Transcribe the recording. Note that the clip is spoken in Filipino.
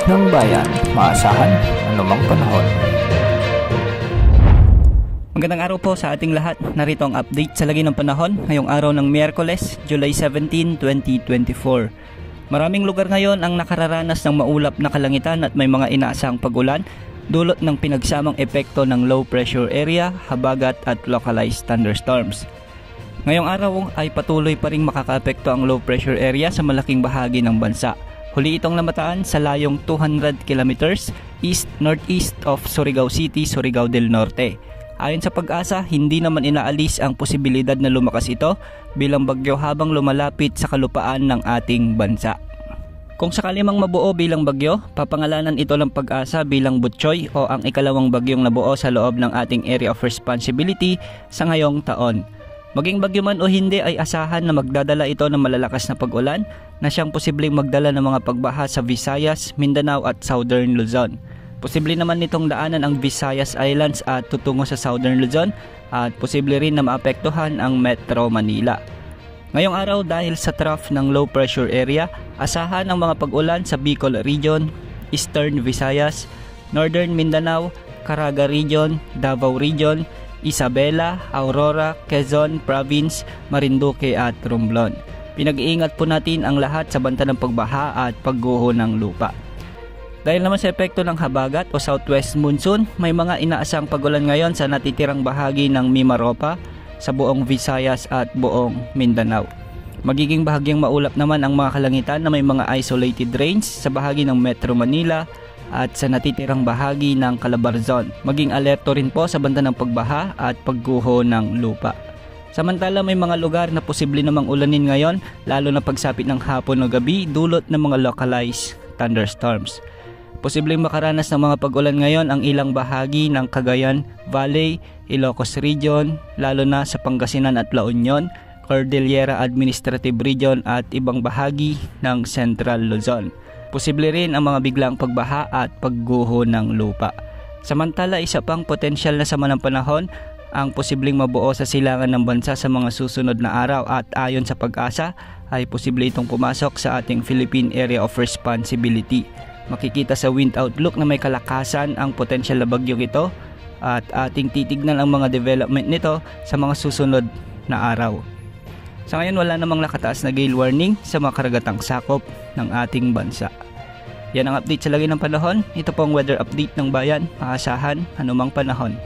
ng bayan, maasahan anumang panahon. Magandang araw po sa ating lahat. Narito ang update sa lagi ng panahon ngayong araw ng Miyerkules, July 17, 2024. Maraming lugar ngayon ang nakararanas ng maulap na kalangitan at may mga inaasahang pag-ulan dulot ng pinagsamang epekto ng low pressure area, habagat at localized thunderstorms. Ngayong araw ay patuloy pa ring makakaapekto ang low pressure area sa malaking bahagi ng bansa. Huli itong namataan sa layong 200 kilometers east-northeast of Surigao City, Surigao del Norte. Ayon sa Pag-asa, hindi naman inaalis ang posibilidad na lumakas ito bilang bagyo habang lumalapit sa kalupaan ng ating bansa. Kung sakali mang mabuo bilang bagyo, papangalanan ito ng Pag-asa bilang Butchoy o ang ikalawang bagyong nabuo sa loob ng ating area of responsibility sa ngayong taon. Maging bagyo man o hindi ay asahan na magdadala ito ng malalakas na pag-ulan na siyang posibleng magdala ng mga pagbaha sa Visayas, Mindanao at Southern Luzon. Posible naman nitong daanan ang Visayas Islands at tutungo sa Southern Luzon at posible rin na maapektuhan ang Metro Manila. Ngayong araw dahil sa trough ng low pressure area, asahan ang mga pag-ulan sa Bicol Region, Eastern Visayas, Northern Mindanao, Caraga Region, Davao Region, Isabela, Aurora, Quezon Province, Marinduque at Romblon. Pinag-iingat po natin ang lahat sa banta ng pagbaha at pagguho ng lupa. Dahil naman sa epekto ng habagat o southwest monsoon, may mga inaasang pag-ulan ngayon sa natitirang bahagi ng Mimaropa, sa buong Visayas at buong Mindanao. Magiging bahagyang maulap naman ang mga kalangitan na may mga isolated rains sa bahagi ng Metro Manila at sa natitirang bahagi ng Calabarzon. Maging alerto rin po sa banda ng pagbaha at pagguho ng lupa. Samantala may mga lugar na posible namang ulanin ngayon, lalo na pagsapit ng hapon o gabi dulot ng mga localized thunderstorms. Posibleng makaranas ng mga pag-ulan ngayon ang ilang bahagi ng Cagayan Valley, Ilocos Region, lalo na sa Pangasinan at La Union, Cordillera Administrative Region at ibang bahagi ng Central Luzon. Posible rin ang mga biglang pagbaha at pagguho ng lupa. Samantala isa pang potensyal na sama ng panahon ang posibleng mabuo sa silangan ng bansa sa mga susunod na araw at ayon sa Pag-asa ay posible itong pumasok sa ating Philippine Area of Responsibility. Makikita sa wind outlook na may kalakasan ang potensyal na bagyong ito at ating titignan ang mga development nito sa mga susunod na araw. Sa ngayon wala namang nakataas na gale warning sa mga karagatang sakop ng ating bansa. Yan ang update sa lagi ng panahon. Ito po ang weather update ng bayan. Maasahan anumang panahon.